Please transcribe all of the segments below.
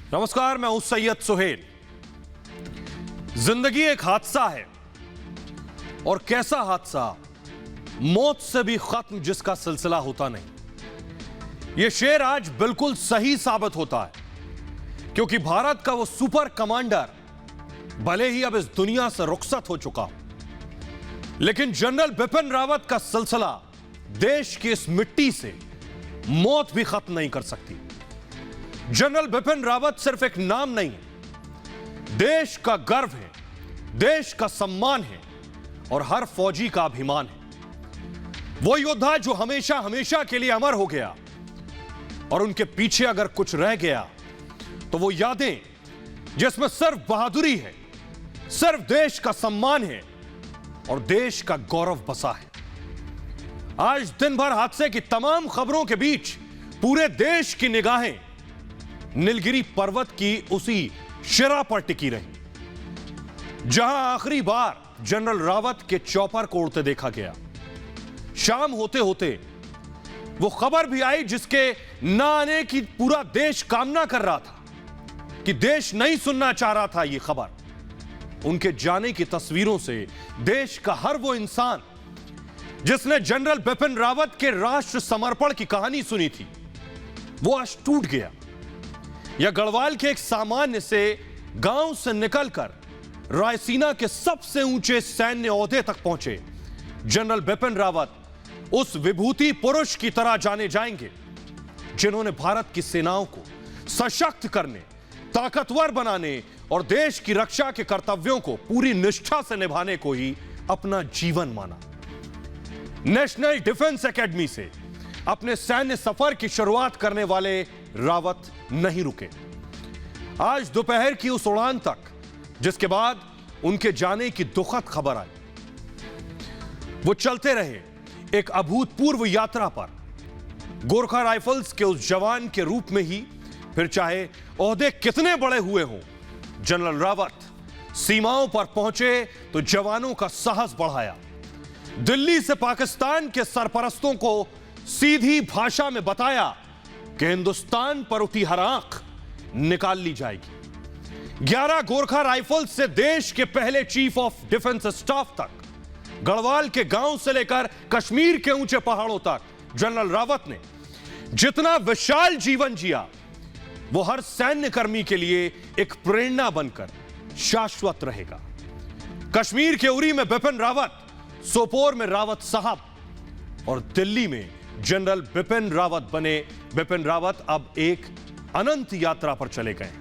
नमस्कार, मैं हूं सैयद सुहेल। जिंदगी एक हादसा है, और कैसा हादसा, मौत से भी खत्म जिसका सिलसिला होता नहीं। यह शेर आज बिल्कुल सही साबित होता है, क्योंकि भारत का वो सुपर कमांडर भले ही अब इस दुनिया से रुखसत हो चुका, लेकिन जनरल बिपिन रावत का सिलसिला देश की इस मिट्टी से मौत भी खत्म नहीं कर सकती। जनरल बिपिन रावत सिर्फ एक नाम नहीं है, देश का गर्व है, देश का सम्मान है और हर फौजी का अभिमान है। वो योद्धा जो हमेशा हमेशा के लिए अमर हो गया, और उनके पीछे अगर कुछ रह गया तो वो यादें जिसमें सिर्फ बहादुरी है, सिर्फ देश का सम्मान है और देश का गौरव बसा है। आज दिन भर हादसे की तमाम खबरों के बीच पूरे देश की निगाहें नीलगिरी पर्वत की उसी शिरा पर टिकी रही, जहां आखिरी बार जनरल रावत के चॉपर को उड़ते देखा गया। शाम होते होते वो खबर भी आई जिसके न आने की पूरा देश कामना कर रहा था, कि देश नहीं सुनना चाह रहा था ये खबर। उनके जाने की तस्वीरों से देश का हर वो इंसान जिसने जनरल बिपिन रावत के राष्ट्र समर्पण की कहानी सुनी थी, वो आज टूट गया। या गढ़वाल के एक सामान्य से गांव से निकलकर रायसीना के सबसे ऊंचे सैन्य ओहदे तक पहुंचे जनरल बिपिन रावत उस विभूति पुरुष की तरह जाने जाएंगे, जिन्होंने भारत की सेनाओं को सशक्त करने, ताकतवर बनाने और देश की रक्षा के कर्तव्यों को पूरी निष्ठा से निभाने को ही अपना जीवन माना। नेशनल डिफेंस एकेडमी से अपने सैन्य सफर की शुरुआत करने वाले रावत नहीं रुके। आज दोपहर की उस उड़ान तक, जिसके बाद उनके जाने की दुखद खबर आई, वो चलते रहे एक अभूतपूर्व यात्रा पर, गोरखा राइफल्स के उस जवान के रूप में ही। फिर चाहे ओहदे कितने बड़े हुए हों, जनरल रावत सीमाओं पर पहुंचे तो जवानों का साहस बढ़ाया। दिल्ली से पाकिस्तान के सरपरस्तों को सीधी भाषा में बताया कि हिंदुस्तान पर उठी हर आंख निकाल ली जाएगी। 11 गोरखा राइफल्स से देश के पहले चीफ ऑफ डिफेंस स्टाफ तक, गढ़वाल के गांव से लेकर कश्मीर के ऊंचे पहाड़ों तक, जनरल रावत ने जितना विशाल जीवन जिया, वो हर सैन्य कर्मी के लिए एक प्रेरणा बनकर शाश्वत रहेगा। कश्मीर के उरी में बिपिन रावत, सोपोर में रावत साहब और दिल्ली में जनरल बिपिन रावत बने। बिपिन रावत अब एक अनंत यात्रा पर चले गए,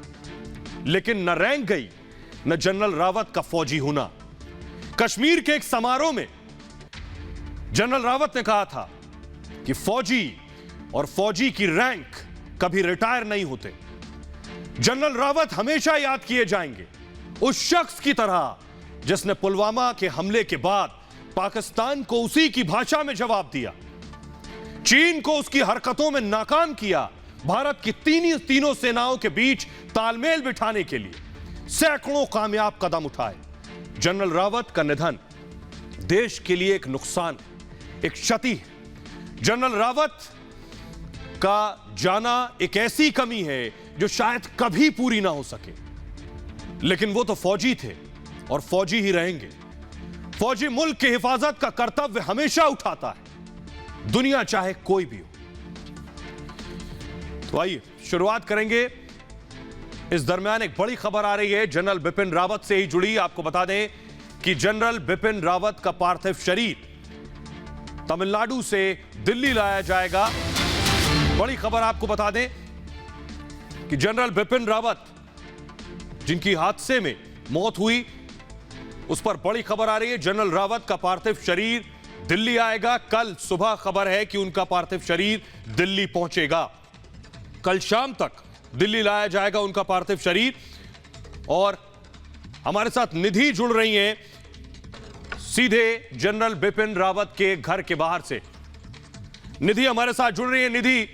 लेकिन न रैंक गई न जनरल रावत का फौजी होना। कश्मीर के एक समारोह में जनरल रावत ने कहा था कि फौजी और फौजी की रैंक कभी रिटायर नहीं होते। जनरल रावत हमेशा याद किए जाएंगे उस शख्स की तरह जिसने पुलवामा के हमले के बाद पाकिस्तान को उसी की भाषा में जवाब दिया, चीन को उसकी हरकतों में नाकाम किया, भारत की तीनों सेनाओं के बीच तालमेल बिठाने के लिए सैकड़ों कामयाब कदम उठाए। जनरल रावत का निधन देश के लिए एक नुकसान, एक क्षति है। जनरल रावत का जाना एक ऐसी कमी है जो शायद कभी पूरी ना हो सके, लेकिन वो तो फौजी थे और फौजी ही रहेंगे। फौजी मुल्क की हिफाजत का कर्तव्य हमेशा उठाता है, दुनिया चाहे कोई भी हो। तो आइए शुरुआत करेंगे। इस दरमियान एक बड़ी खबर आ रही है जनरल बिपिन रावत से ही जुड़ी। आपको बता दें कि जनरल बिपिन रावत का पार्थिव शरीर तमिलनाडु से दिल्ली लाया जाएगा। बड़ी खबर आपको बता दें कि जनरल बिपिन रावत, जिनकी हादसे में मौत हुई, उस पर बड़ी खबर आ रही है। जनरल रावत का पार्थिव शरीर दिल्ली आएगा। कल सुबह खबर है कि उनका पार्थिव शरीर दिल्ली पहुंचेगा। कल शाम तक दिल्ली लाया जाएगा उनका पार्थिव शरीर। और हमारे साथ निधि जुड़ रही हैं सीधे जनरल बिपिन रावत के घर के बाहर से। निधि हमारे साथ जुड़ रही है। निधि,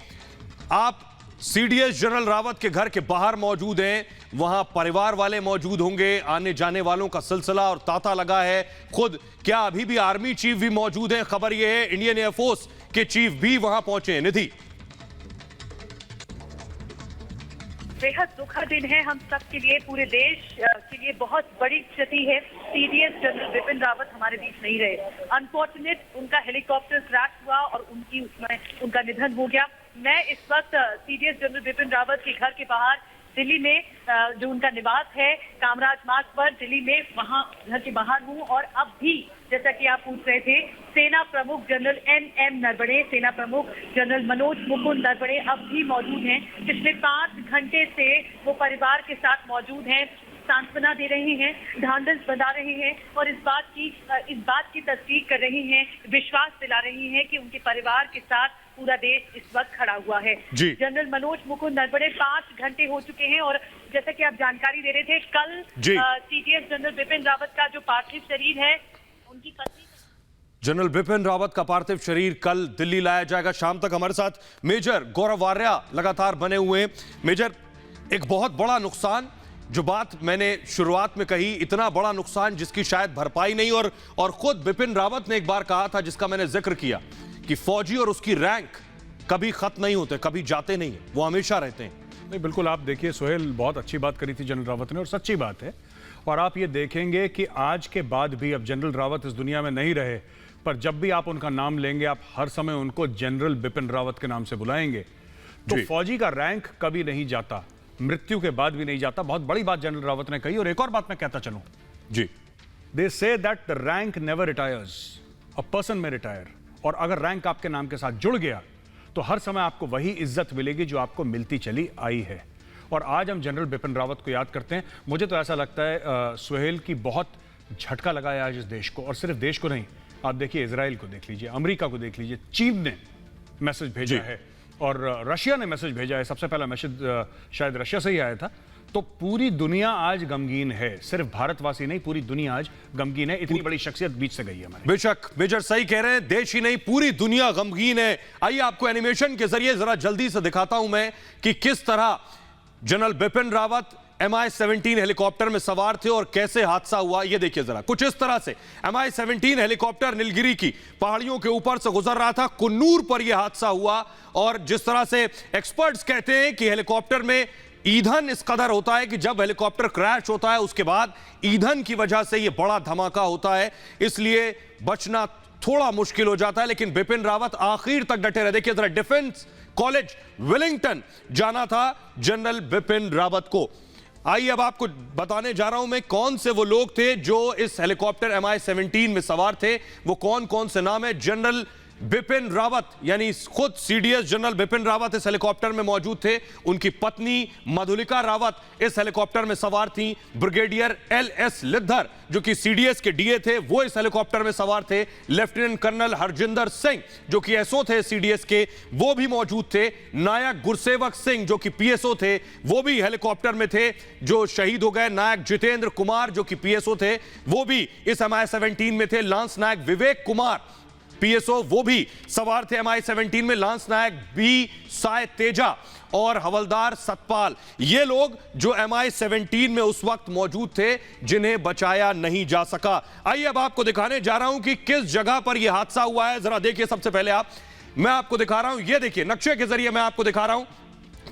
आप सीडीएस जनरल रावत के घर के बाहर मौजूद हैं, वहां परिवार वाले मौजूद होंगे, आने जाने वालों का सिलसिला और तांता लगा है। खुद क्या अभी भी आर्मी चीफ भी मौजूद हैं? खबर यह है इंडियन एयरफोर्स के चीफ भी वहां पहुंचे हैं। निधि, बेहद दुखद दिन है हम सब के लिए, पूरे देश के लिए बहुत बड़ी क्षति है। सीडीएस जनरल बिपिन रावत हमारे बीच नहीं रहे। अनफॉर्चुनेट उनका हेलीकॉप्टर क्रैश हुआ और उसमें उनका निधन हो गया। मैं इस वक्त सीडीएस जनरल बिपिन रावत के घर के बाहर दिल्ली में जो उनका निवास है कामराज मार्ग पर दिल्ली में, वहां घर के बाहर हूँ। और अब भी जैसा कि आप पूछ रहे थे, सेना प्रमुख जनरल एम नरवणे, सेना प्रमुख जनरल मनोज मुकुंद नरवणे अब भी मौजूद हैं। पिछले 5 घंटे से वो परिवार के साथ मौजूद हैं, सांत्वना दे रहे हैं, ढांढस बंधा रहे हैं और इस बात की तस्दीक कर रही हैं, विश्वास दिला रही हैं कि उनके परिवार के साथ पूरा देश इस वक्त खड़ा हुआ है। जनरल मनोज मुकुंद नरवणे 5 घंटे हो चुके हैं और जैसा कि आप जानकारी दे रहे थे, कल सीडीएस जनरल बिपिन रावत का जो पार्थिव शरीर है, उनकी पत्नी जनरल बिपिन रावत का पार्थिव शरीर कल दिल्ली लाया जाएगा। शाम तक हमारे साथ मेजर गौरव आर्या लगातार बने हुए हैं। मेजर, एक बहुत बड़ा नुकसान, जो बात मैंने शुरुआत में कही, इतना बड़ा नुकसान जिसकी शायद भरपाई नहीं, और खुद बिपिन रावत ने एक बार कहा था, जिसका मैंने जिक्र किया, कि फौजी और उसकी रैंक कभी खत्म नहीं होते, कभी जाते नहीं, वो हमेशा रहते हैं। नहीं, बिल्कुल। आप देखिए सोहेल, बहुत अच्छी बात करी थी जनरल रावत ने और सच्ची बात है। और आप ये देखेंगे कि आज के बाद भी, अब जनरल रावत इस दुनिया में नहीं रहे, पर जब भी आप उनका नाम लेंगे, आप हर समय उनको जनरल बिपिन रावत के नाम से बुलाएंगे। तो फौजी का रैंक कभी नहीं जाता, मृत्यु के बाद भी नहीं जाता। बहुत बड़ी बात जनरल रावत ने कही। और एक और बात मैं कहता चलूं जी, they say that the rank never retires, a person में रिटायर। और अगर रैंक आपके नाम के साथ जुड़ गया तो हर समय आपको वही इज्जत मिलेगी जो आपको मिलती चली आई है। और आज हम जनरल बिपिन रावत को याद करते हैं। मुझे तो ऐसा लगता है सुहेल की बहुत झटका लगा है आज इस देश को, और सिर्फ देश को नहीं। आप देखिए, इजराइल को देख लीजिए, अमेरिका को देख लीजिए, चीन ने मैसेज भेजा है और रशिया ने मैसेज भेजा है। सबसे पहला मैसेज शायद रशिया से ही आया था। तो पूरी दुनिया आज गमगीन है, सिर्फ भारतवासी नहीं, पूरी दुनिया आज गमगीन है। इतनी बड़ी शख्सियत बीच से गई है हमारे। बेशक मेजर सही कह रहे हैं, देश ही नहीं पूरी दुनिया गमगीन है। आइए आपको एनिमेशन के जरिए जरा जल्दी से दिखाता हूं मैं कि किस तरह general Bipin Rawat MI-17 helicopter में सवार थे और कैसे हादसा हुआ। ये देखिए जरा, कुछ इस तरह से MI-17 हेलीकॉप्टर नीलगिरी की पहाड़ियों के ऊपर से गुजर रहा था, कुन्नूर पर यह हादसा हुआ। और जिस तरह से एक्सपर्ट्स कहते हैं कि हेलीकॉप्टर में ईंधन इस कदर होता है कि जब हेलीकॉप्टर क्रैश होता है उसके बाद ईंधन की वजह से यह बड़ा धमाका होता है, इसलिए बचना थोड़ा मुश्किल हो जाता है। लेकिन बिपिन रावत आखिर तक डटे रहे। देखिए जरा, डिफेंस कॉलेज विलिंगटन जाना था जनरल बिपिन रावत को। आइए अब आपको बताने जा रहा हूं मैं कौन से वो लोग थे जो इस हेलीकॉप्टर MI-17 में सवार थे। वो कौन कौन से नाम है। जनरल बिपिन रावत यानी खुद सीडीएस जनरल बिपिन रावत इस हेलीकॉप्टर में मौजूद थे। उनकी पत्नी मधुलिका रावत इस हेलीकॉप्टर में सवार थी। ब्रिगेडियर LS लिद्धर जो कि सीडीएस के डीए थे, वो इस हेलीकॉप्टर में सवार थे। लेफ्टिनेंट कर्नल हरजिंदर सिंह जो कि एसओ थे सीडीएस के, वो भी मौजूद थे। नायक गुरसेवक सिंह जो कि पीएसओ थे, वो भी हेलीकॉप्टर में थे, जो शहीद हो गए। नायक जितेंद्र कुमार जो कि पीएसओ थे, वो भी इस MI-17 में थे। लांस नायक विवेक कुमार पीएसओ, वो भी सवार थे MI-17 में। लांस नायक बी साय तेजा और हवलदार सतपाल, ये लोग जो MI-17 में उस वक्त मौजूद थे, जिन्हें बचाया नहीं जा सका। आइए अब आपको दिखाने जा रहा हूं कि किस जगह पर यह हादसा हुआ है। जरा देखिए, सबसे पहले मैं आपको दिखा रहा हूं, ये देखिए नक्शे के जरिए मैं आपको दिखा रहा हूं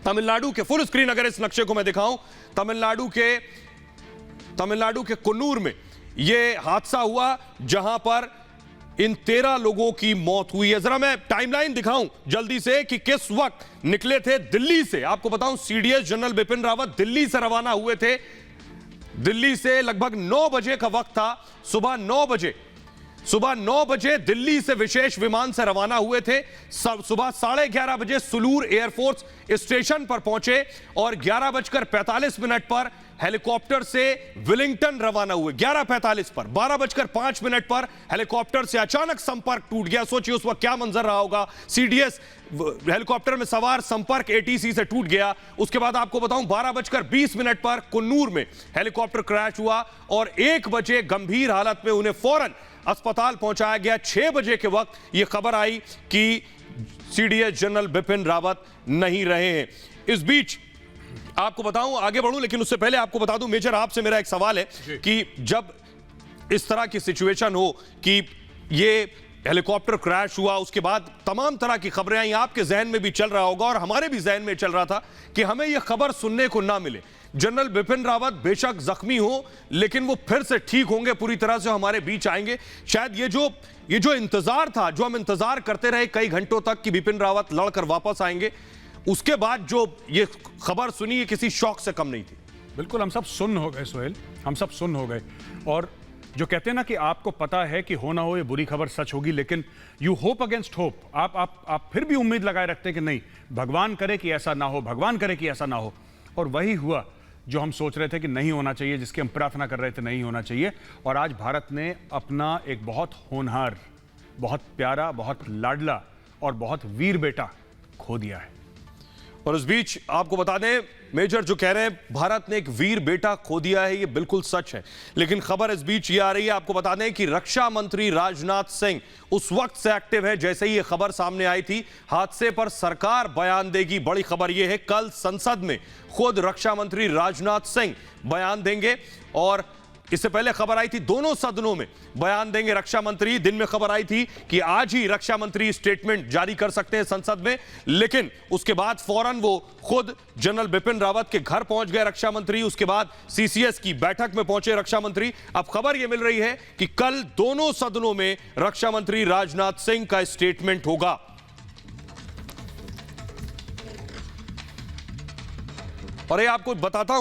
तमिलनाडु के, फुल स्क्रीन अगर इस नक्शे को मैं दिखाऊं, तमिलनाडु के कुन्नूर में यह हादसा हुआ जहां पर इन 13 लोगों की मौत हुई है। जरा मैं टाइमलाइन दिखाऊं जल्दी से कि किस वक्त निकले थे दिल्ली से। आपको बताऊं, सीडीएस जनरल बिपिन रावत दिल्ली से रवाना हुए थे। दिल्ली से लगभग 9 बजे का वक्त था। सुबह 9 बजे दिल्ली से विशेष विमान से रवाना हुए थे। सुबह 11:30 बजे सुलूर एयरफोर्स स्टेशन पर पहुंचे और 11:45 पर हेलीकॉप्टर से विलिंगटन रवाना हुए। 11:45 पर 12:05 पर हेलीकॉप्टर से अचानक संपर्क टूट गया। सोचिए उस वक्त क्या मंजर रहा होगा। सीडीएस हेलीकॉप्टर में सवार संपर्क एटीसी से टूट गया। उसके बाद आपको बताऊं 12:20 पर कुन्नूर में हेलीकॉप्टर क्रैश हुआ और 1 बजे गंभीर हालत में उन्हें फौरन अस्पताल पहुंचाया गया। 6 बजे के वक्त यह खबर आई कि सीडीएस जनरल बिपिन रावत नहीं रहे हैं। इस बीच आपको बताऊं, आगे बढ़ूं लेकिन उससे पहले आपको बता दूं मेजर, आपसे मेरा एक सवाल है कि जब इस तरह की सिचुएशन हो कि ये हेलीकॉप्टर क्रैश हुआ उसके बाद तमाम तरह की खबरें आई, आपके जहन में भी चल रहा होगा और हमारे भी जहन में चल रहा था कि हमें यह खबर सुनने को ना मिले। जनरल बिपिन रावत बेशक जख्मी हो लेकिन वो फिर से ठीक होंगे, पूरी तरह से हमारे बीच आएंगे। शायद ये जो इंतजार था, जो हम इंतजार करते रहे कई घंटों तक कि बिपिन रावत लड़कर वापस आएंगे, उसके बाद जो ये खबर सुनी, ये किसी शौक से कम नहीं थी। बिल्कुल, हम सब सुन्न हो गए सोहेल, हम सब सुन्न हो गए। और जो कहते हैं ना कि आपको पता है कि हो ना हो ये बुरी खबर सच होगी, लेकिन यू होप अगेंस्ट होप, आप फिर भी उम्मीद लगाए रखते हैं कि नहीं, भगवान करे कि ऐसा ना हो, भगवान करे कि ऐसा ना हो। और वही हुआ जो हम सोच रहे थे कि नहीं होना चाहिए, जिसकी हम प्रार्थना कर रहे थे नहीं होना चाहिए। और आज भारत ने अपना एक बहुत होनहार, बहुत प्यारा, बहुत लाडला और बहुत वीर बेटा खो दिया है। और इस बीच आपको बता दें, मेजर जो कह रहे हैं भारत ने एक वीर बेटा खो दिया है, ये बिल्कुल सच है। लेकिन खबर इस बीच ये आ रही है, आपको बता दें कि रक्षा मंत्री राजनाथ सिंह उस वक्त से एक्टिव है जैसे ही ये खबर सामने आई थी। हादसे पर सरकार बयान देगी, बड़ी खबर ये है, कल संसद में खुद रक्षा मंत्री राजनाथ सिंह बयान देंगे। और इससे पहले खबर आई थी दोनों सदनों में बयान देंगे रक्षा मंत्री। दिन में खबर आई थी कि आज ही रक्षा मंत्री स्टेटमेंट जारी कर सकते हैं संसद में, लेकिन उसके बाद फौरन वो खुद जनरल बिपिन रावत के घर पहुंच गए रक्षा मंत्री। उसके बाद सीसीएस की बैठक में पहुंचे रक्षा मंत्री। अब खबर यह मिल रही है कि कल दोनों सदनों में रक्षा मंत्री राजनाथ सिंह का स्टेटमेंट होगा। और ये आपको बताता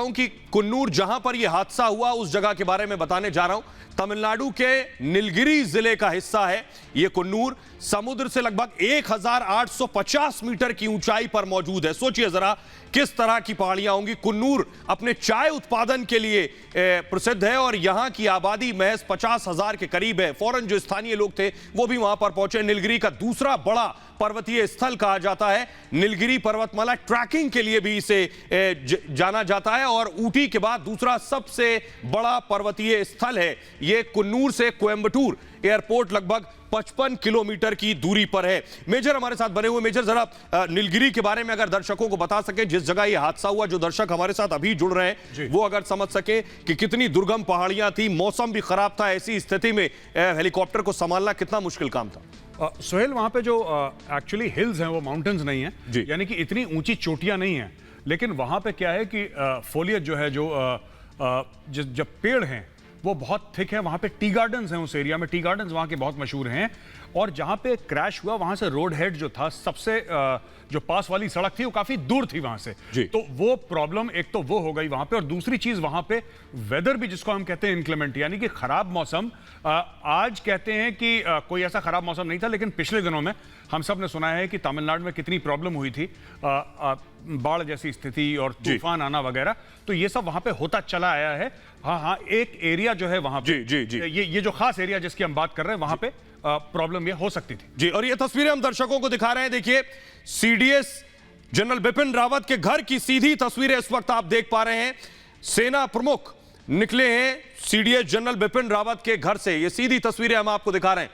हूं कि कुन्नूर जहां पर यह हादसा हुआ उस जगह के बारे में बताने जा रहा हूं। तमिलनाडु के नीलगिरी जिले का हिस्सा है यह कुन्नूर। समुद्र से लगभग 1850 मीटर की ऊंचाई पर मौजूद है। सोचिए जरा किस तरह की पहाड़ियां होंगी। कुन्नूर अपने चाय उत्पादन के लिए प्रसिद्ध है और यहां की आबादी महज 50,000 के करीब है। फौरन जो स्थानीय लोग थे वो भी वहां पर पहुंचे। नीलगिरी का दूसरा बड़ा पर्वतीय स्थल कहा जाता है नीलगिरी पर्वतमाला। ट्रैकिंग के लिए भी इसे जाना जाता है और ऊटी के बाद दूसरा सबसे बड़ा पर्वतीय स्थल है ये। कुन्नूर से कोयंबटूर एयरपोर्ट लगभग 55 किलोमीटर की दूरी पर है। मेजर हमारे साथ बने हुए। मेजर जरा नीलगिरी के बारे में अगर दर्शकों को बता सके, जिस जगह यह हादसा हुआ, जो दर्शक हमारे साथ अभी जुड़ रहे हैं वो अगर समझ सके कि कितनी दुर्गम पहाड़ियां थी, मौसम भी खराब था, ऐसी स्थिति में हेलीकॉप्टर को संभालना कितना मुश्किल काम था। सोहेल, वहां पे जो एक्चुअली हिल्स हैं वो माउंटेन्स नहीं है, यानी कि इतनी ऊंची चोटियां नहीं है, लेकिन वहां पे क्या है कि फोलियज जो है, जो जब पेड़ हैं वो बहुत थिक है। वहां पे टी गार्डन्स हैं, उस एरिया में टी गार्डन्स वहां के बहुत मशहूर हैं। और जहां पे क्रैश हुआ वहां से रोड हेड जो था, सबसे जो पास वाली सड़क थी वो काफी दूर थी वहां से, तो वो प्रॉब्लम एक तो वो हो गई वहां पे। और दूसरी चीज वहां पे वेदर भी, जिसको हम कहते हैं इनक्लेमेंट, यानी कि खराब मौसम। आज कहते हैं कि कोई ऐसा खराब मौसम नहीं था, लेकिन पिछले दिनों में हम सब ने सुना है कि तमिलनाडु में कितनी प्रॉब्लम हुई थी, बाढ़ जैसी स्थिति और तूफान आना वगैरह। तो ये सब वहां पे होता चला आया है। हाँ, एक एरिया जो है वहां पे, ये जो खास एरिया जिसकी हम बात कर रहे हैं, वहां पे प्रॉब्लम ये हो सकती थी जी। और ये तस्वीरें हम दर्शकों को दिखा रहे हैं। देखिए, सीडीएस जनरल बिपिन रावत के घर की सीधी तस्वीरें इस वक्त आप देख पा रहे हैं। सेना प्रमुख निकले हैं सीडीएस जनरल बिपिन रावत के घर से। ये सीधी तस्वीरें हम आपको दिखा रहे हैं।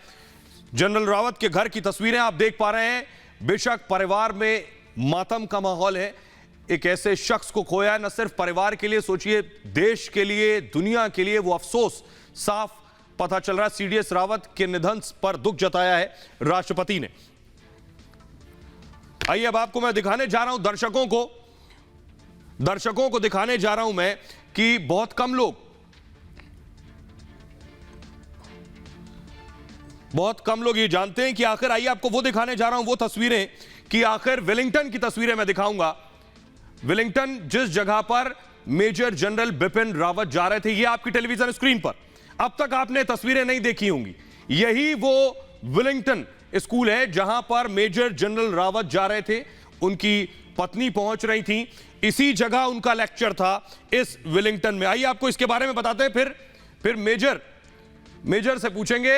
जनरल रावत के घर की तस्वीरें आप देख पा रहे हैं। बेशक परिवार में मातम का माहौल है। एक ऐसे शख्स को खोया, न सिर्फ परिवार के लिए, सोचिए देश के लिए, दुनिया के लिए वो अफसोस साफ पता चल रहा है। सीडीएस रावत के निधन पर दुख जताया है राष्ट्रपति ने। आइए अब आपको मैं दिखाने जा रहा हूं, दर्शकों को दिखाने जा रहा हूं मैं कि बहुत कम लोग ये जानते हैं कि आखिर, आइए आपको वो दिखाने जा रहा हूं, वो तस्वीरें कि आखिर वेलिंगटन की तस्वीरें मैं दिखाऊंगा। वेलिंगटन, जिस जगह पर मेजर जनरल बिपिन रावत जा रहे थे, ये आपकी टेलीविजन स्क्रीन पर अब तक आपने तस्वीरें नहीं देखी होंगी। यही वो वेलिंगटन स्कूल है जहां पर मेजर जनरल रावत जा रहे थे, उनकी पत्नी पहुंच रही थी। इसी जगह उनका लेक्चर था, इस वेलिंगटन में। आइए आपको इसके बारे में बताते हैं, फिर मेजर से पूछेंगे।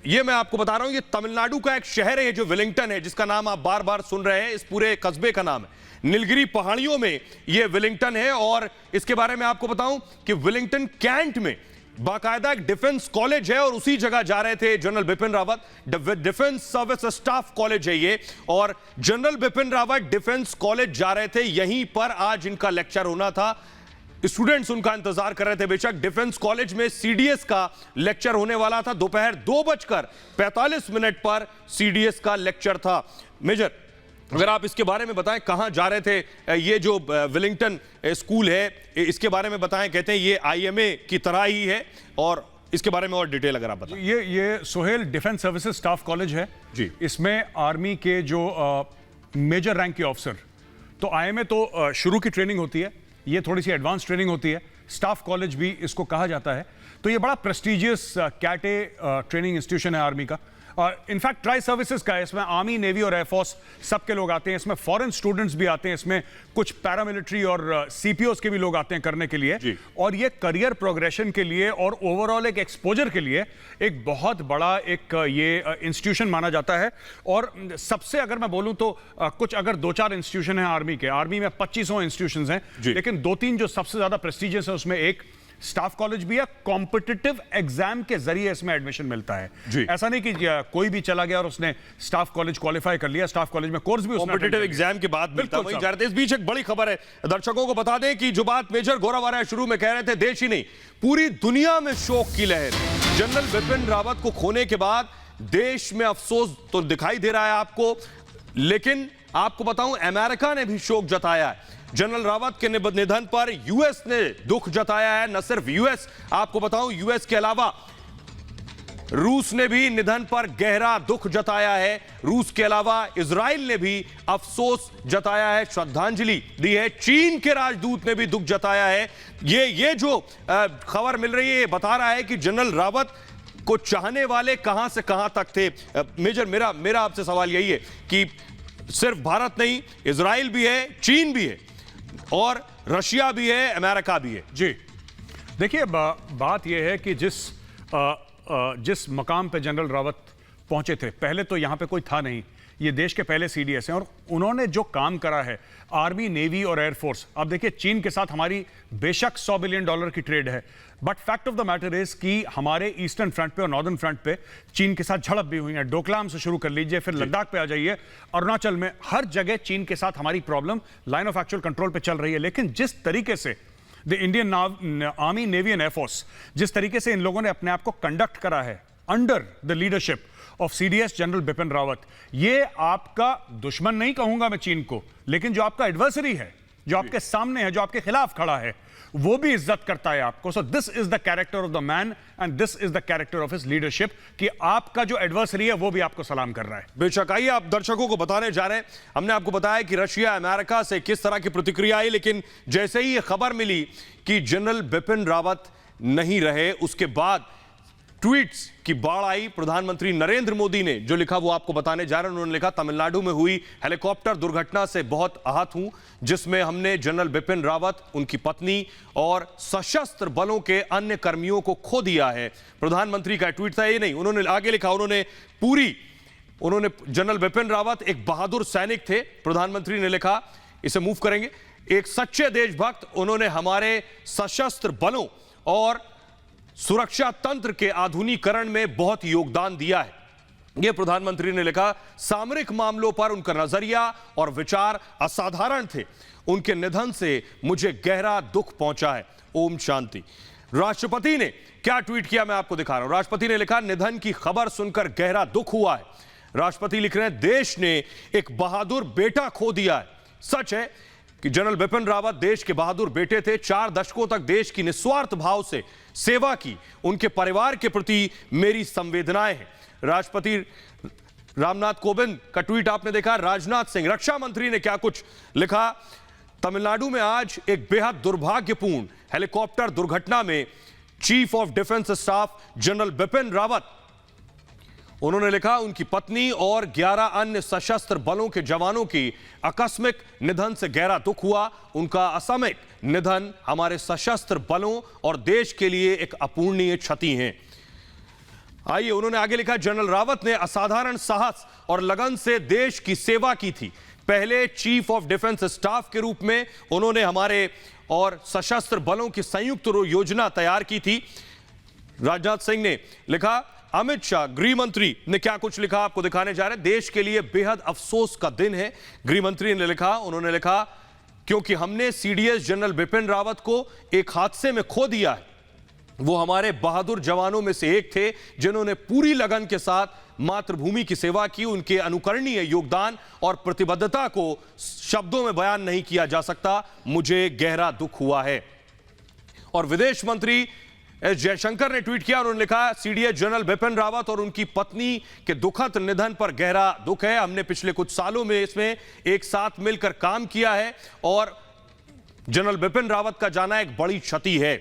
ये मैं आपको बता रहा हूं, ये तमिलनाडु का एक शहर है जो वेलिंगटन है, जिसका नाम आप बार बार सुन रहे हैं। इस पूरे कस्बे का नाम है नीलगिरी पहाड़ियों में ये वेलिंगटन है। और इसके बारे में आपको बताऊं कि वेलिंगटन कैंट में बाकायदा एक डिफेंस कॉलेज है और उसी जगह जा रहे थे general Bipin Rawat. Defence service staff college है ये, और general Bipin Rawat defence college जा रहे थे। यहीं पर आज इनका लेक्चर होना था। स्टूडेंट्स उनका इंतजार कर रहे थे। बेशक डिफेंस कॉलेज में सीडीएस का लेक्चर होने वाला था, दोपहर 2:45 पर सीडीएस का लेक्चर था। मेजर, अगर आप इसके बारे में बताएं, कहां जा रहे थे? ये जो विलिंगटन स्कूल है, इसके बारे में बताएं। कहते हैं ये आईएमए की तरह ही है, और इसके बारे में और डिटेल अगर आप बताएं। ये Sohail defence services staff college है जी। इसमें आर्मी के जो मेजर रैंक के ऑफिसर, तो आईएमए तो शुरू की ट्रेनिंग होती है, ये थोड़ी सी एडवांस ट्रेनिंग होती है, स्टाफ कॉलेज भी इसको कहा जाता है। तो ये बड़ा प्रेस्टिजियस कैटे ट्रेनिंग इंस्टीट्यूशन है आर्मी का। इनफैक्ट ट्राई सर्विसेज का है, इसमें आर्मी, नेवी और एयरफोर्स सबके लोग आते हैं, इसमें फॉरेन स्टूडेंट्स भी आते हैं, इसमें कुछ पैरामिलिट्री और सीपीओस के भी लोग आते हैं करने के लिए। और ये करियर प्रोग्रेशन के लिए और ओवरऑल एक एक्सपोजर के लिए एक बहुत बड़ा एक ये इंस्टीट्यूशन माना जाता है। और सबसे अगर मैं बोलूं तो कुछ अगर 2-4 इंस्टीट्यूशन हैं आर्मी के, आर्मी में 2500 इंस्टीट्यूशन हैं, लेकिन 2-3 जो सबसे ज्यादा प्रेस्टिजियस है उसमें एक स्टाफ कॉलेज भी है। कॉम्पिटिटिव एग्जाम के जरिए इसमें एडमिशन मिलता है। ऐसा नहीं कि कोई भी चला गया और उसने स्टाफ कॉलेज क्वालिफाई कर लिया, स्टाफ कॉलेज में कोर्स भी कॉम्पिटिटिव एग्जाम के बाद मिलता वही जा रहे थे। इस बीच एक बड़ी खबर है, दर्शकों को बता दें कि जो बात मेजर गोरावारा शुरू में कह रहे थे, देश ही नहीं पूरी दुनिया में शोक की लहर। जनरल बिपिन रावत को खोने के बाद देश में अफसोस तो दिखाई दे रहा है आपको, लेकिन आपको बताऊं अमेरिका ने भी शोक जताया है। जनरल रावत के निधन पर यूएस ने दुख जताया है। न सिर्फ यूएस, आपको बताऊं यूएस के अलावा रूस ने भी निधन पर गहरा दुख जताया है। रूस के अलावा इजराइल ने भी अफसोस जताया है, श्रद्धांजलि दी है। चीन के राजदूत ने भी दुख जताया है। ये जो खबर मिल रही है, ये बता रहा है कि जनरल रावत को चाहने वाले कहां से कहां तक थे। मेजर, मेरा आपसे सवाल यही है कि सिर्फ भारत नहीं, इजराइल भी है, चीन भी है, और रशिया भी है, अमेरिका भी है। जी देखिए, बात यह है कि जिस मकाम पे जनरल रावत पहुंचे थे, पहले तो यहां पे कोई था नहीं, ये देश के पहले सीडीएस हैं, और उन्होंने जो काम करा है आर्मी, नेवी और एयरफोर्स। अब देखिए, चीन के साथ हमारी बेशक $100 बिलियन की ट्रेड है, but fact of the matter is कि हमारे ईस्टर्न फ्रंट पे और नॉर्दर्न फ्रंट पे चीन के साथ झड़प भी हुई है। डोकलाम से शुरू कर लीजिए, फिर लद्दाख पे आ जाइए, अरुणाचल में, हर जगह चीन के साथ हमारी problem line of actual control पे चल रही है। लेकिन जिस तरीके से the Indian army, navy and air force, जिस तरीके से इन लोगों ने अपने आप को कंडक्ट करा है under the leadership of CDS general Bipin Rawat, ये आपका दुश्मन नहीं कहूंगा मैं चीन को, लेकिन जो आपका एडवर्सरी है, जो आपके सामने है, जो आपके खिलाफ खड़ा है, वो भी इज्जत करता है आपको। So this is the character of the man and this is the character of his leadership, कि आपका जो एडवर्सरी है वो भी आपको सलाम कर रहा है। बेशक, आइए आप दर्शकों को बताने जा रहे हैं, हमने आपको बताया कि रशिया, अमेरिका से किस तरह की प्रतिक्रिया आई, लेकिन जैसे ही ये खबर मिली कि जनरल बिपिन रावत नहीं रहे, उसके बाद ट्वीट्स की बाढ़ आई। प्रधानमंत्री नरेंद्र मोदी ने जो लिखा वो आपको बताने जा रहे हैं। उन्होंने लिखा, तमिलनाडु में हुई हेलीकॉप्टर दुर्घटना से बहुत आहत हूं, जिसमें हमने जनरल बिपिन रावत, उनकी पत्नी और सशस्त्र बलों के अन्य कर्मियों को खो दिया है। प्रधानमंत्री का ट्वीट था, ये नहीं, उन्होंने आगे लिखा, उन्होंने जनरल बिपिन रावत एक बहादुर सैनिक थे। प्रधानमंत्री ने लिखा, इसे मूव करेंगे, एक सच्चे देशभक्त, उन्होंने हमारे सशस्त्र बलों और सुरक्षा तंत्र के आधुनिकीकरण में बहुत योगदान दिया है। यह प्रधानमंत्री ने लिखा। सामरिक मामलों पर उनका नजरिया और विचार असाधारण थे। उनके निधन से मुझे गहरा दुख पहुंचा है। ओम शांति। राष्ट्रपति ने क्या ट्वीट किया, मैं आपको दिखा रहा हूं। राष्ट्रपति ने लिखा, निधन की खबर सुनकर गहरा दुख हुआ है। राष्ट्रपति लिख रहे हैं, देश ने एक बहादुर बेटा खो दिया है। सच है कि जनरल बिपिन रावत देश के बहादुर बेटे थे। 4 दशकों तक देश की निस्वार्थ भाव से सेवा की। उनके परिवार के प्रति मेरी संवेदनाएं हैं। राष्ट्रपति रामनाथ कोविंद का ट्वीट आपने देखा। राजनाथ सिंह, रक्षा मंत्री, ने क्या कुछ लिखा, तमिलनाडु में आज एक बेहद दुर्भाग्यपूर्ण हेलीकॉप्टर दुर्घटना में chief of defence staff general Bipin Rawat, उन्होंने लिखा, उनकी पत्नी और 11 अन्य सशस्त्र बलों के जवानों की आकस्मिक निधन से गहरा दुख हुआ। उनका असामयिक निधन हमारे सशस्त्र बलों और देश के लिए एक अपूरणीय क्षति है। आइए, उन्होंने आगे लिखा, जनरल रावत ने असाधारण साहस और लगन से देश की सेवा की थी। पहले चीफ ऑफ डिफेंस स्टाफ के रूप में उन्होंने हमारे और सशस्त्र बलों की संयुक्त योजना तैयार की थी। राजनाथ सिंह ने लिखा, अमित शाह गृह मंत्री ने क्या कुछ लिखा आपको दिखाने जा रहे हैं। देश के लिए बेहद अफसोस का दिन है, गृह मंत्री ने लिखा। उन्होंने लिखा क्योंकि हमने सीडीएस जनरल बिपिन रावत को एक हादसे में खो दिया है। वो हमारे बहादुर जवानों में से एक थे जिन्होंने पूरी लगन के साथ मातृभूमि की सेवा की। उनके अनुकरणीय योगदान और प्रतिबद्धता को शब्दों में बयान नहीं किया जा सकता। मुझे गहरा दुख हुआ है। और विदेश मंत्री एस जयशंकर ने ट्वीट किया, उन्होंने लिखा, सीडीएस जनरल बिपिन रावत और उनकी पत्नी के दुखद निधन पर गहरा दुख है। हमने पिछले कुछ सालों में इसमें एक साथ मिलकर काम किया है और जनरल बिपिन रावत का जाना एक बड़ी क्षति है।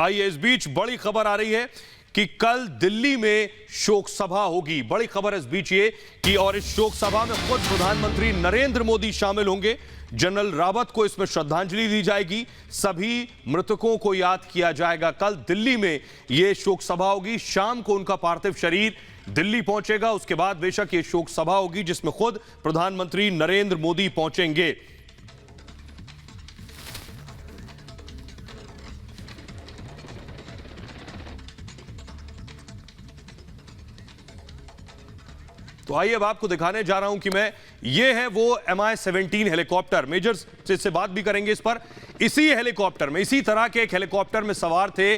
आइए, इस बीच बड़ी खबर आ रही है कि कल दिल्ली में शोक सभा होगी। बड़ी खबर इस बीच ये कि और इस शोक सभा में खुद प्रधानमंत्री नरेंद्र मोदी शामिल होंगे। जनरल रावत को इसमें श्रद्धांजलि दी जाएगी, सभी मृतकों को याद किया जाएगा। कल दिल्ली में यह शोक सभा होगी। शाम को उनका पार्थिव शरीर दिल्ली पहुंचेगा। उसके बाद बेशक यह शोक सभा होगी जिसमें खुद प्रधानमंत्री नरेंद्र मोदी पहुंचेंगे। तो आइए अब आपको दिखाने जा रहा हूं कि मैं ये है वो MI-17 हेलीकॉप्टर। मेजर से इससे बात भी करेंगे इस पर। इसी हेलीकॉप्टर में, इसी तरह के एक हेलीकॉप्टर में सवार थे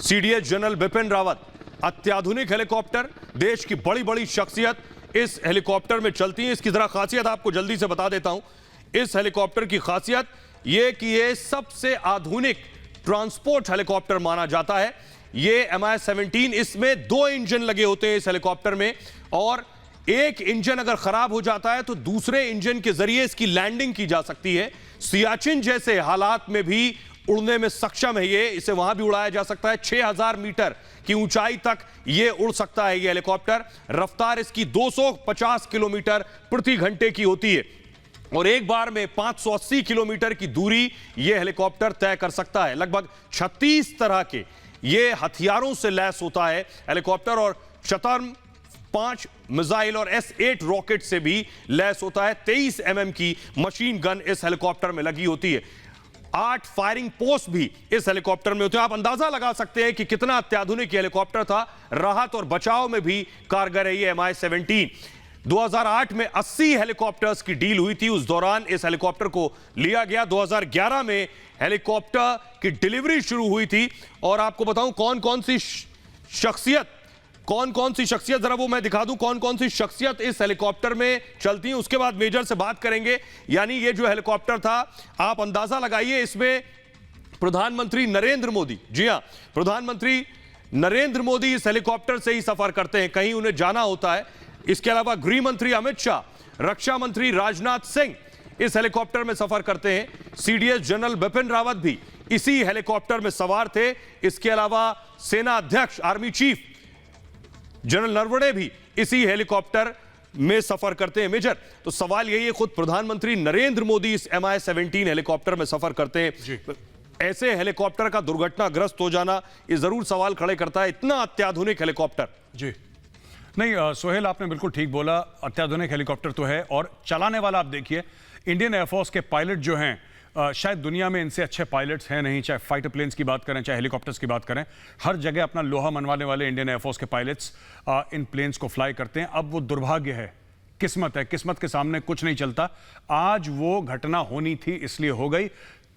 सीडीएस जनरल बिपिन रावत। अत्याधुनिक हेलीकॉप्टर, देश की बड़ी बड़ी शख्सियत इस हेलीकॉप्टर में चलती है। इसकी जरा खासियत आपको जल्दी से बता देता हूं। इस हेलीकॉप्टर की खासियत यह कि यह सबसे आधुनिक ट्रांसपोर्ट हेलीकॉप्टर माना जाता है। ये MI-17, इसमें 2 इंजन लगे होते हैं इस हेलीकॉप्टर में, और एक इंजन अगर खराब हो जाता है तो दूसरे इंजन के जरिए इसकी लैंडिंग की जा सकती है। सियाचिन जैसे हालात में भी उड़ने में सक्षम है ये। इसे वहां भी उड़ाया जा सकता है। 6000 मीटर की ऊंचाई तक ये उड़ सकता है ये हेलीकॉप्टर। रफ्तार इसकी 250 किलोमीटर प्रति घंटे की होती है और एक बार में 580 किलोमीटर की दूरी यह हेलीकॉप्टर तय कर सकता है। लगभग 36 तरह के ये हथियारों से लैस होता है हेलीकॉप्टर और शतर्म 5 मिसाइल और S-8 रॉकेट से भी लैस होता है। 23 mm की मशीन गन इस हेलीकॉप्टर में लगी होती है। 8 फायरिंग पोस्ट भी इस हेलीकॉप्टर में होते हैं। आप अंदाजा लगा सकते हैं कि कितना अत्याधुनिक हेलीकॉप्टर था। राहत और बचाव में भी कारगर है ये MI-17। 2008 में 80 हेलीकॉप्टर्स की डील हुई थी। उस दौरान इस हेलीकॉप्टर को लिया गया। 2011 में हेलीकॉप्टर की डिलीवरी शुरू हुई थी। और आपको बताऊं कौन कौन सी शख्सियत जरा वो मैं दिखा दूं कौन कौन सी शख्सियत इस हेलीकॉप्टर में चलती हैं। उसके बाद मेजर से बात करेंगे। यानी ये जो हेलीकॉप्टर था, आप अंदाजा लगाइए, इसमें प्रधानमंत्री नरेंद्र मोदी, जी हां, प्रधानमंत्री नरेंद्र मोदी इस हेलीकॉप्टर से ही सफर करते हैं, कहीं उन्हें जाना होता है। इसके अलावा गृह मंत्री अमित शाह, रक्षा मंत्री राजनाथ सिंह इस हेलीकॉप्टर में सफर करते हैं। सीडीएस जनरल बिपिन रावत भी इसी हेलीकॉप्टर में सवार थे। इसके अलावा सेना अध्यक्ष आर्मी चीफ जनरल नरवणे भी इसी हेलीकॉप्टर में सफर करते हैं। मेजर, तो सवाल यही है, खुद प्रधानमंत्री नरेंद्र मोदी इस MI-17 हेलीकॉप्टर में सफर करते हैं। ऐसे हेलीकॉप्टर का दुर्घटनाग्रस्त हो जाना ये जरूर सवाल खड़े करता है। इतना अत्याधुनिक हेलीकॉप्टर। जी नहीं, सोहेल आपने बिल्कुल ठीक बोला। अत्याधुनिक हेलीकॉप्टर तो है और चलाने वाला आप देखिए, इंडियन एयरफोर्स के पायलट जो हैं, शायद दुनिया में इनसे अच्छे पायलट्स हैं नहीं। चाहे फाइटर प्लेन्स की बात करें, चाहे हेलीकॉप्टर्स की बात करें, हर जगह अपना लोहा मनवाने वाले इंडियन एयरफोर्स के पायलट्स इन प्लेन्स को फ्लाई करते हैं। अब वो दुर्भाग्य है, किस्मत है, किस्मत के सामने कुछ नहीं चलता। आज वो घटना होनी थी इसलिए हो गई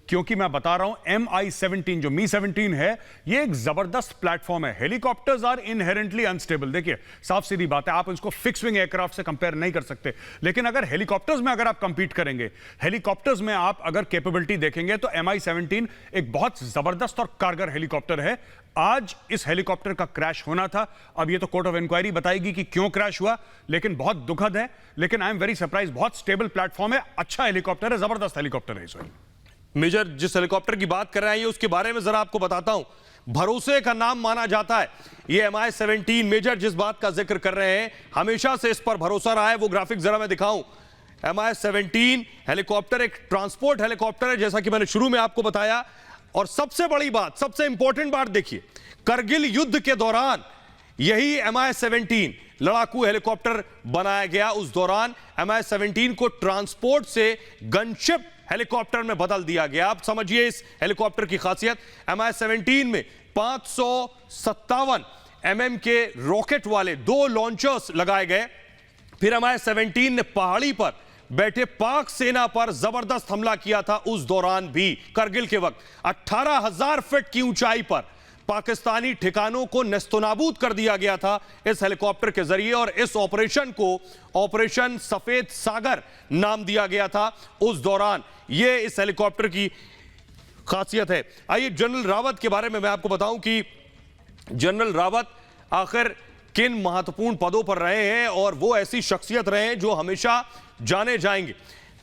क्योंकि मैं बता रहा हूं MI-17 जो Mi-17 है, ये एक जबरदस्त प्लेटफॉर्म है। Helicopters are inherently unstable. देखिए, साफ सीधी बात है, आप इसको फिक्स विंग एयरक्राफ्ट से कंपेयर नहीं कर सकते। लेकिन अगर हेलीकॉप्टर्स में अगर आप कंपीट करेंगे, हेलीकॉप्टर्स में आप अगर कैपेबिलिटी देखेंगे तो MI-17 एक बहुत जबरदस्त और कारगर हेलीकॉप्टर है। आज इस हेलीकॉप्टर का क्रैश होना था। अब ये तो कोर्ट ऑफ इंक्वायरी बताएगी कि क्यों क्रैश हुआ, लेकिन बहुत दुखद है। लेकिन आई एम वेरी सरप्राइज, बहुत स्टेबल प्लेटफॉर्म है, अच्छा हेलीकॉप्टर है, जबरदस्त हेलीकॉप्टर है इस वक्त। मेजर, जिस हेलीकॉप्टर की बात कर रहे हैं उसके बारे में जरा आपको बताता हूं। भरोसे का नाम माना जाता है ये MI-17। मेजर जिस बात का जिक्र कर रहे हैं, हमेशा से इस पर भरोसा रहा है। वो ग्राफिक जरा मैं दिखाऊं। MI-17 हेलीकॉप्टर एक ट्रांसपोर्ट हेलीकॉप्टर है, जैसा कि मैंने शुरू में आपको बताया। और सबसे बड़ी बात, सबसे इंपॉर्टेंट बात देखिए, करगिल युद्ध के दौरान यही MI-17 लड़ाकू हेलीकॉप्टर बनाया गया। उस दौरान MI-17 को ट्रांसपोर्ट से गनशिप हेलीकॉप्टर में बदल दिया गया। आप समझिए इस हेलीकॉप्टर की खासियत। MI-17 में 557 mm के रॉकेट वाले 2 लॉन्चर्स लगाए गए। फिर MI-17 ने पहाड़ी पर बैठे पाक सेना पर जबरदस्त हमला किया था। उस दौरान भी करगिल के वक्त 18,000 फीट की ऊंचाई पर पाकिस्तानी ठिकानों को नेस्तनाबूद कर दिया गया था इस हेलीकॉप्टर के जरिए, और इस ऑपरेशन को ऑपरेशन सफेद सागर नाम दिया गया था उस दौरान। यह इस हेलीकॉप्टर की खासियत है। आइए जनरल रावत के बारे में मैं आपको बताऊं कि जनरल रावत आखिर किन महत्वपूर्ण पदों पर रहे हैं, और वो ऐसी शख्सियत रहे हैं जो हमेशा जाने जाएंगे।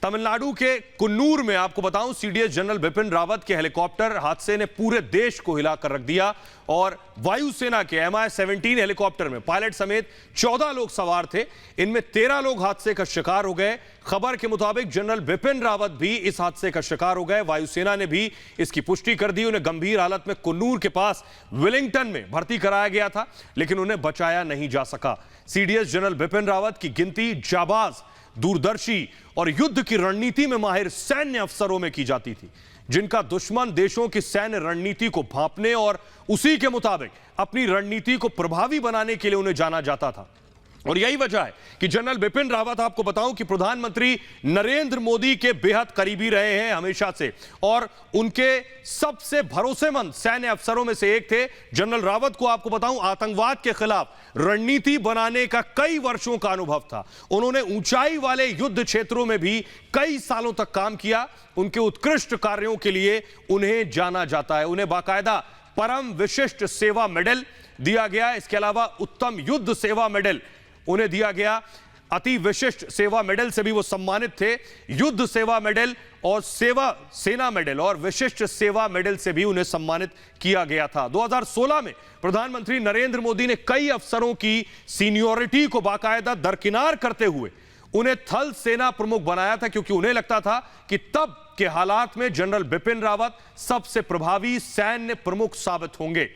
तमिलनाडु के कुन्नूर में आपको बताऊं सीडीएस जनरल बिपिन रावत के हेलीकॉप्टर हादसे ने पूरे देश को हिलाकर रख दिया, और वायुसेना के MI-17 हेलीकॉप्टर में पायलट समेत 14 लोग सवार थे। इनमें 13 लोग हादसे का शिकार हो गए। खबर के मुताबिक जनरल बिपिन रावत भी इस हादसे का शिकार हो गए। वायुसेना ने भी इसकी पुष्टि कर दी। उन्हें गंभीर हालत में कुन्नूर के पास विलिंगटन में भर्ती कराया गया था, लेकिन उन्हें बचाया नहीं जा सका। सीडीएस जनरल बिपिन रावत की गिनती जाबाज, दूरदर्शी और युद्ध की रणनीति में माहिर सैन्य अफसरों में की जाती थी, जिनका दुश्मन देशों की सैन्य रणनीति को भांपने और उसी के मुताबिक अपनी रणनीति को प्रभावी बनाने के लिए उन्हें जाना जाता था। और यही वजह है कि जनरल बिपिन रावत, आपको बताऊं कि प्रधानमंत्री नरेंद्र मोदी के बेहद करीबी रहे हैं हमेशा से, और उनके सबसे भरोसेमंद सैन्य अफसरों में से एक थे। जनरल रावत को आपको बताऊं आतंकवाद के खिलाफ रणनीति बनाने का कई वर्षों का अनुभव था। उन्होंने ऊंचाई वाले युद्ध क्षेत्रों में भी कई सालों तक काम किया। उनके उत्कृष्ट कार्यों के लिए उन्हें जाना जाता है। उन्हें बाकायदा परम विशिष्ट सेवा मेडल दिया गया। इसके अलावा उत्तम युद्ध सेवा मेडल उन्हें दिया गया। अति विशिष्ट सेवा मेडल से भी वो सम्मानित थे। युद्ध सेवा मेडल और सेना मेडल और विशिष्ट सेवा मेडल से भी उन्हें सम्मानित किया गया था। 2016 में प्रधानमंत्री नरेंद्र मोदी ने कई अफसरों की सीनियरिटी को बाकायदा दरकिनार करते हुए उन्हें थल सेना प्रमुख बनाया था, क्योंकि उन्हें लगता था कि तब के हालात में जनरल बिपिन रावत सबसे प्रभावी सैन्य प्रमुख साबित होंगे।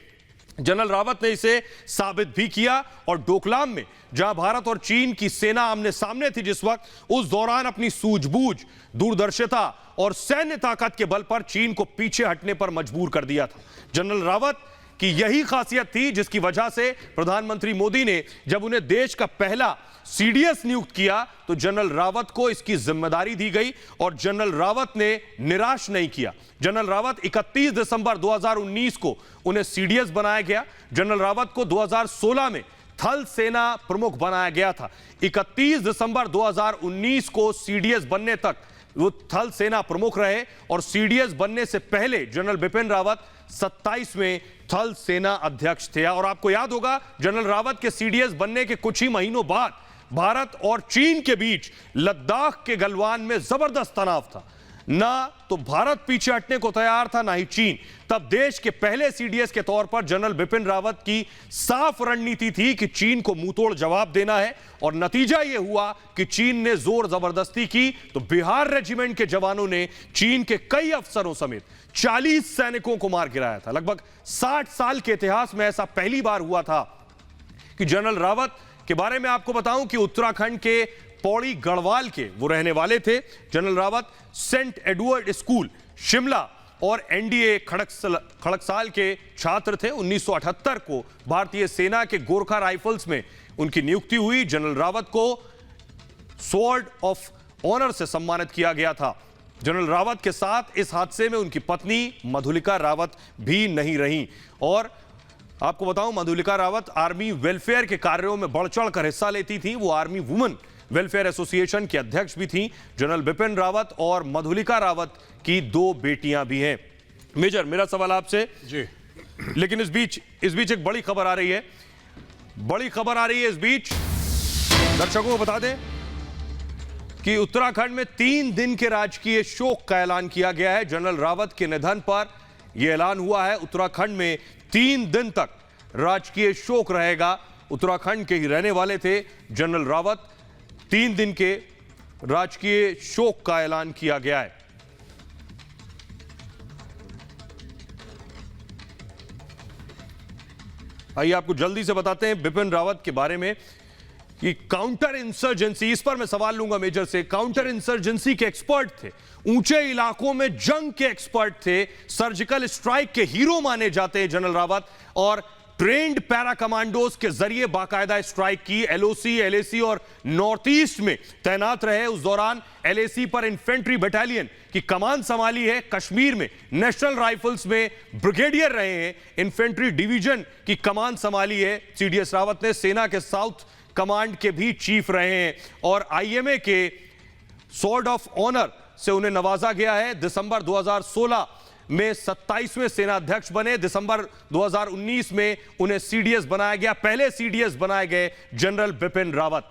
जनरल रावत ने इसे साबित भी किया, और डोकलाम में जहां भारत और चीन की सेना आमने सामने थी जिस वक्त, उस दौरान अपनी सूझबूझ, दूरदर्शिता और सैन्य ताकत के बल पर चीन को पीछे हटने पर मजबूर कर दिया था। जनरल रावत की यही खासियत थी जिसकी वजह से प्रधानमंत्री मोदी ने जब उन्हें देश का पहला सीडीएस नियुक्त किया तो जनरल रावत को इसकी जिम्मेदारी दी गई, और जनरल रावत ने निराश नहीं किया। जनरल रावत 31 दिसंबर 2019 को उन्हें सीडीएस बनाया गया। जनरल रावत को 2016 में थल सेना प्रमुख बनाया गया था। 31 दिसंबर 2019 को सीडीएस बनने तक वो थल सेना प्रमुख रहे, और सीडीएस बनने से पहले जनरल बिपिन रावत 27 में थल सेना अध्यक्ष थे। और आपको याद होगा जनरल रावत के सीडीएस बनने के कुछ ही महीनों बाद भारत और चीन के बीच लद्दाख के गलवान में जबरदस्त तनाव था। ना तो भारत पीछे हटने को तैयार था, ना ही चीन। तब देश के पहले सीडीएस के तौर पर जनरल बिपिन रावत की साफ रणनीति थी कि चीन को मुंहतोड़ जवाब देना है, और नतीजा यह हुआ कि चीन ने जोर जबरदस्ती की तो बिहार रेजिमेंट के जवानों ने चीन के कई अफसरों समेत 40 सैनिकों को मार गिराया था। लगभग 60 साल के इतिहास में ऐसा पहली बार हुआ था कि जनरल रावत के बारे में आपको बताऊं कि उत्तराखंड के पौड़ी गढ़वाल के वो रहने वाले थे। General Rawat saint Edward school Shimla और एनडीए खड़कसाल के छात्र थे। 1978 को भारतीय सेना के गोरखा राइफल्स में उनकी नियुक्ति हुई। जनरल रावत को स्वॉर्ड ऑफ ऑनर से सम्मानित किया गया था। जनरल रावत के साथ इस हादसे में उनकी पत्नी मधुलिका रावत भी नहीं रहीं, और आपको बताऊं मधुलिका रावत आर्मी वेलफेयर के कार्यों में बढ़ चढ़ कर हिस्सा लेती थी। वो आर्मी वुमेन वेलफेयर एसोसिएशन की अध्यक्ष भी थी। जनरल बिपिन रावत और मधुलिका रावत की 2 बेटियां भी हैं। मेजर, मेरा सवाल आपसे जी, लेकिन इस बीच एक बड़ी खबर आ रही है। इस बीच दर्शकों को बता दें कि उत्तराखंड में 3 दिन के राजकीय शोक का ऐलान किया गया है। जनरल रावत के निधन पर यह ऐलान हुआ है। उत्तराखंड में 3 दिन तक राजकीय शोक रहेगा। उत्तराखंड के ही रहने वाले थे जनरल रावत। 3 दिन के राजकीय शोक का ऐलान किया गया है। आइए आपको जल्दी से बताते हैं बिपिन रावत के बारे में कि काउंटर इंसर्जेंसी, इस पर मैं सवाल लूंगा मेजर से। काउंटर इंसर्जेंसी के एक्सपर्ट थे, ऊंचे इलाकों में जंग के एक्सपर्ट थे, सर्जिकल स्ट्राइक के हीरो माने जाते हैं जनरल रावत, और ट्रेंड पैरा कमांडोज के जरिए बाकायदा स्ट्राइक की। एलओसी, एलएसी और नॉर्थ ईस्ट में तैनात रहे। उस दौरान एलएसी पर इन्फेंट्री बटालियन की कमान संभाली है। कश्मीर में नेशनल राइफल्स में ब्रिगेडियर रहे हैं। इन्फेंट्री डिवीजन की कमान संभाली है सीडीएस रावत ने। सेना के साउथ कमांड के भी चीफ रहे हैं और आईएमए के स्वॉर्ड ऑफ ऑनर से उन्हें नवाजा गया है। दिसंबर 2016 में 27वें सेनाध्यक्ष बने। दिसंबर 2019 में उन्हें सीडीएस बनाया गया। पहले सीडीएस बनाए गए जनरल बिपिन रावत।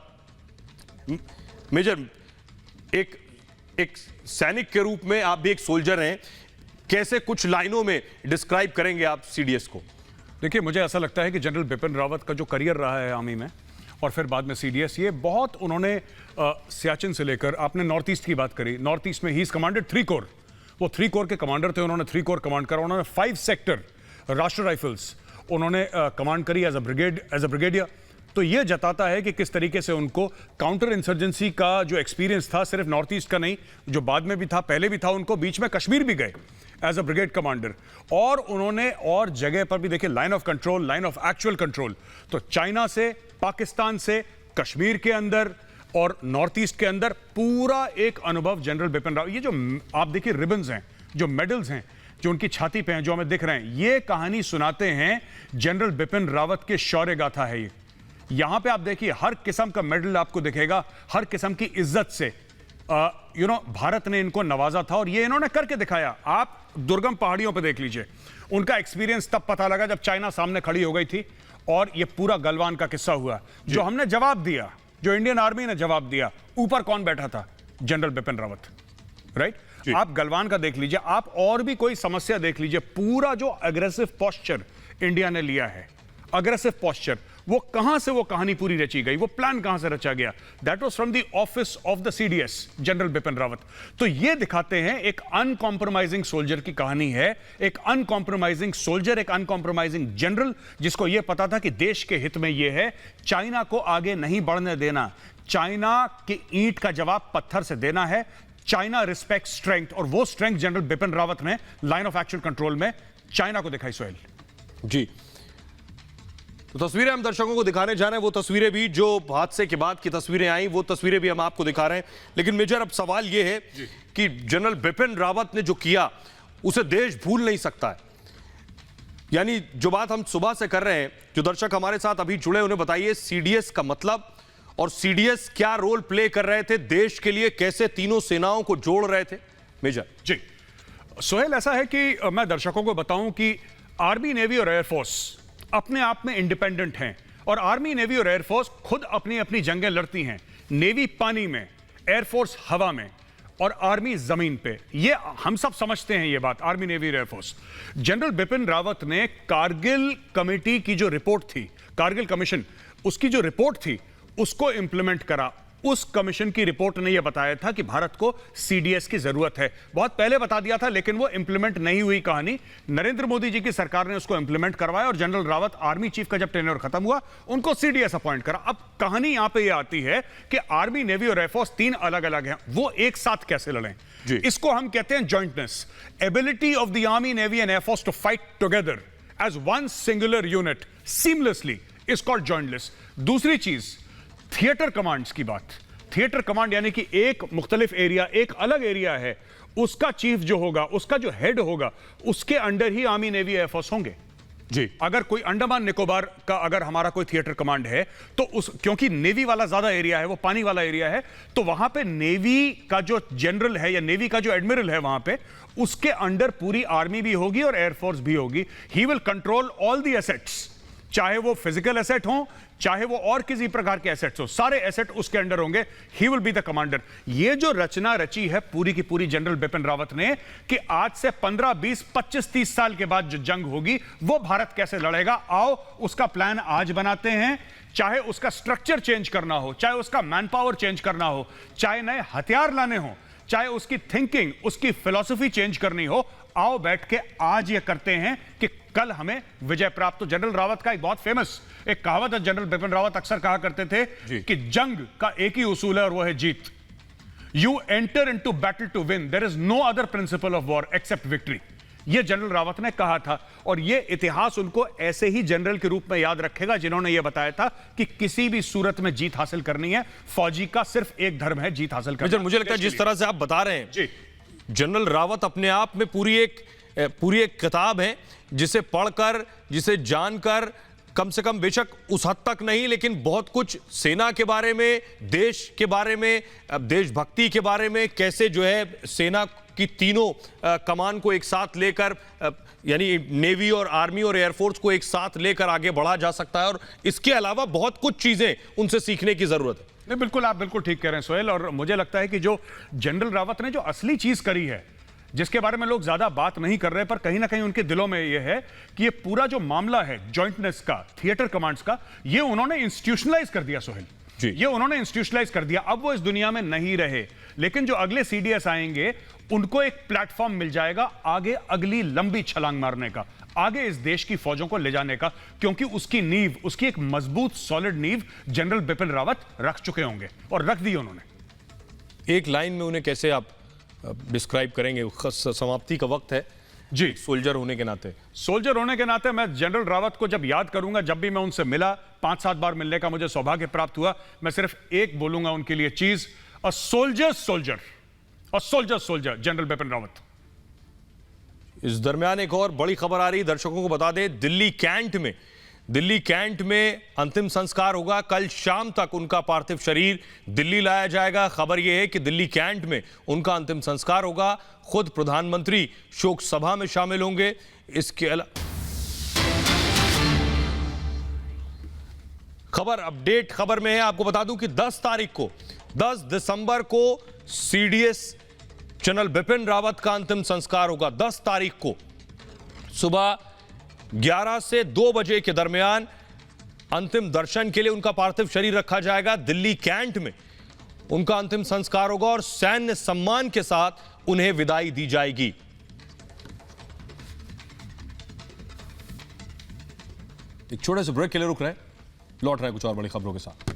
मेजर, एक सैनिक के रूप में आप भी एक सोल्जर हैं, कैसे कुछ लाइनों में डिस्क्राइब करेंगे आप सीडीएस को? देखिए, मुझे ऐसा लगता है कि जनरल बिपिन रावत का जो करियर रहा है आर्मी में और फिर बाद में सीडीएस, ये बहुत उन्होंने सियाचिन से लेकर, आपने नॉर्थ ईस्ट की बात करी, नॉर्थ ईस्ट में ही इज कमांडेड 3 कोर। वो 3 कोर के कमांडर थे। उन्होंने 3 कोर कमांड करा। उन्होंने 5 सेक्टर राष्ट्रीय राइफल्स उन्होंने कमांड करी एज अ ब्रिगेडियर। तो ये जताता है कि किस तरीके से उनको काउंटर इंसर्जेंसी का जो एक्सपीरियंस था, सिर्फ नॉर्थ ईस्ट का नहीं, जो बाद में भी था, पहले भी था, उनको बीच में कश्मीर भी गए एज अ ब्रिगेड कमांडर। और उन्होंने और जगह पर भी देखिए, line of control, line of actual control, तो चाइना से, पाकिस्तान से, कश्मीर के अंदर और नॉर्थ ईस्ट के अंदर पूरा एक अनुभव जनरल बिपिन रावत। ये जो आप देखिए रिबन्स हैं, जो मेडल्स हैं, जो उनकी छाती पे हैं, जो हमें दिख रहे हैं, ये कहानी सुनाते हैं जनरल बिपिन रावत के शौर्य गाथा है ये। यहां पे आप देखिए हर किस्म का मेडल आपको दिखेगा, हर किस्म की इज्जत से भारत ने इनको नवाजा था और ये इन्होंने करके दिखाया। आप दुर्गम पहाड़ियों पे देख लीजिए, उनका एक्सपीरियंस तब पता लगा जब चाइना सामने खड़ी हो गई थी और ये पूरा गलवान का किस्सा हुआ, जो हमने जवाब दिया, जो इंडियन आर्मी ने जवाब दिया। ऊपर कौन बैठा था? General Bipin Rawat, right? आप गलवान का देख लीजिए, आप और भी कोई समस्या देख लीजिए, पूरा जो अग्रेसिव पोस्चर इंडिया ने लिया है, अग्रेसिव पोस्चर, वो कहां से वो कहानी पूरी रची गई, वो प्लान कहां से रचा गया? That was from the office of the CDS, general Bipin Rawat. तो ये दिखाते हैं एक अनकॉम्प्रोमाइजिंग सोल्जर की कहानी है, एक अनकॉम्प्रोमाइजिंग सोल्जर, एक अनकॉम्प्रोमाइजिंग जनरल, जिसको ये पता था कि देश के हित में ये है, चाइना को आगे नहीं बढ़ने देना, चाइना की ईंट का जवाब पत्थर से देना है। चाइना रिस्पेक्ट स्ट्रेंथ, और वो स्ट्रेंथ जनरल बिपिन रावत ने लाइन ऑफ एक्चुअल कंट्रोल में चाइना को दिखाई। सोहेल जी, तो तस्वीरें हम दर्शकों को दिखाने जा रहे हैं, वो तस्वीरें भी जो हादसे के बाद की तस्वीरें आई, वो तस्वीरें भी हम आपको दिखा रहे हैं। लेकिन मेजर, अब सवाल ये है कि जनरल बिपिन रावत ने जो किया उसे देश भूल नहीं सकता है। यानी जो बात हम सुबह से कर रहे हैं, जो दर्शक हमारे साथ अभी जुड़े, उन्हें बताइए सीडीएस का मतलब और सीडीएस क्या रोल प्ले कर रहे थे देश के लिए, कैसे तीनों सेनाओं को जोड़ रहे थे? मेजर जी, सोहेल, ऐसा है कि मैं दर्शकों को बताऊं कि आर्मी, नेवी और एयरफोर्स अपने आप में इंडिपेंडेंट हैं और आर्मी, नेवी और एयरफोर्स खुद अपनी अपनी जंगें लड़ती हैं। नेवी पानी में, एयरफोर्स हवा में और आर्मी जमीन पे। ये हम सब समझते हैं ये बात, आर्मी, नेवी और एयरफोर्स। जनरल बिपिन रावत ने कारगिल कमेटी की जो रिपोर्ट थी, कारगिल कमीशन, उसकी जो रिपोर्ट थी, उसको इंप्लीमेंट करा। उस कमीशन की रिपोर्ट ने यह बताया था कि भारत को सीडीएस की जरूरत है। बहुत पहले बता दिया था, लेकिन वो इंप्लीमेंट नहीं हुई कहानी। नरेंद्र मोदी जी की सरकार ने उसको इंप्लीमेंट करवाया और जनरल रावत आर्मी चीफ का जब टेन्योर खत्म हुआ, उनको सीडीएस अपॉइंट करा। अब कहानी यहां पे ये आती है कि आर्मी, नेवी और एयरफोर्स 3 अलग अलग हैं, वो एक साथ कैसे लड़ें? इसको हम कहते हैं jointness, ability of the army, navy and air force to fight together as one singular unit seamlessly is called jointness. दूसरी चीज, थिएटर कमांड्स की बात। थिएटर कमांड यानी कि एक मुख्तलिफ एरिया, एक अलग एरिया है, उसका चीफ जो होगा, उसका जो हेड होगा, उसके अंडर ही आर्मी, नेवी, एयरफोर्स होंगे। जी, अगर कोई अंडमान निकोबार का अगर हमारा कोई थिएटर कमांड है तो क्योंकि नेवी वाला ज्यादा एरिया है, वो पानी वाला एरिया है, तो वहां पे नेवी का जो जनरल है या नेवी का जो एडमिरल है वहां पे, उसके अंडर पूरी आर्मी भी होगी और एयरफोर्स भी होगी। He will control all the assets, चाहे वो फिजिकल एसेट हो, चाहे वो और किसी प्रकार के एसेट्स हो, सारे एसेट उसके अंडर होंगे। He will be the commander. ये जो रचना रची है पूरी की पूरी जनरल बिपिन रावत ने कि आज से 15, 20, 25, 30 साल के बाद जो जंग होगी वो भारत कैसे लड़ेगा, आओ उसका प्लान आज बनाते हैं। चाहे उसका स्ट्रक्चर चेंज करना हो, चाहे उसका मैन पावर चेंज करना हो, चाहे नए हथियार लाने हो, चाहे उसकी थिंकिंग, उसकी फिलॉसफी चेंज करनी हो, आओ बैठ के आज ये करते हैं कि कल हमें विजय प्राप्त हो। जनरल रावत का एक बहुत फेमस एक कहावत है, जनरल बिपिन रावत अक्सर कहा करते थे कि जंग का एक ही उसूल है और वो है जीत। You enter into battle to win, there is no other principle of war except victory. यह जनरल रावत ने कहा था, और यह इतिहास उनको ऐसे ही जनरल के रूप में याद रखेगा जिन्होंने यह बताया था कि किसी भी सूरत में जीत हासिल करनी है, फौजी का सिर्फ एक धर्म है, जीत हासिल करना। मुझे लगता है जिस तरह से आप बता रहे हैं जी, जनरल रावत अपने आप में पूरी एक किताब है, जिसे पढ़कर, जिसे जानकर, कम से कम बेशक उस हद तक नहीं लेकिन बहुत कुछ सेना के बारे में, देश के बारे में, देशभक्ति के बारे में, कैसे जो है सेना की तीनों कमान को एक साथ लेकर, यानी नेवी और आर्मी और एयरफोर्स को एक साथ लेकर आगे बढ़ा जा सकता है, और इसके अलावा बहुत कुछ चीजें उनसे सीखने की जरूरत है। नहीं, बिल्कुल, आप बिल्कुल ठीक कह रहे हैं सोहेल, और मुझे लगता है कि जो जनरल रावत ने जो असली चीज करी है, जिसके बारे में लोग ज्यादा बात नहीं कर रहे, पर कहीं ना कहीं उनके दिलों में यह है कि ये पूरा जो मामला है जॉइंटनेस का, थिएटर कमांड्स का, ये उन्होंने इंस्टीट्यूशनलाइज कर दिया सोहेल जी। ये उन्होंने इंस्टीट्यूशनलाइज कर दिया। अब वो इस दुनिया में नहीं रहे, लेकिन जो अगले सीडीएस आएंगे उनको एक प्लेटफॉर्म मिल जाएगा आगे अगली लंबी छलांग मारने का, आगे इस देश की फौजों को ले जाने का, क्योंकि उसकी नींव, उसकी एक मजबूत सॉलिड नींव जनरल बिपिन रावत रख चुके होंगे, और रख दी उन्होंने। एक लाइन में उन्हें कैसे आप डिस्क्राइब करेंगे? समाप्ति का वक्त है जी, सोल्जर होने के नाते। सोल्जर होने के नाते मैं जनरल रावत को जब याद करूंगा, जब भी मैं उनसे मिला, 5-7 बार मिलने का मुझे सौभाग्य प्राप्त हुआ, मैं सिर्फ एक बोलूंगा उनके लिए चीज, a soldier soldier, a soldier soldier, general Bipin Rawat. इस दरमियान एक और बड़ी खबर आ रही, दर्शकों को बता दें, दिल्ली कैंट में अंतिम संस्कार होगा। कल शाम तक उनका पार्थिव शरीर दिल्ली लाया जाएगा। खबर यह है कि दिल्ली कैंट में उनका अंतिम संस्कार होगा। खुद प्रधानमंत्री शोक सभा में शामिल होंगे। इसके अलावा अपडेट खबर में है, आपको बता दूं कि 10 दिसंबर को सीडीएस जनरल बिपिन रावत का अंतिम संस्कार होगा। 10 तारीख को सुबह 11 से 2 बजे के दरमियान अंतिम दर्शन के लिए उनका पार्थिव शरीर रखा जाएगा। दिल्ली कैंट में उनका अंतिम संस्कार होगा और सैन्य सम्मान के साथ उन्हें विदाई दी जाएगी। एक छोटे से ब्रेक के लिए रुक रहे हैं, लौट रहे हैं कुछ और बड़ी खबरों के साथ।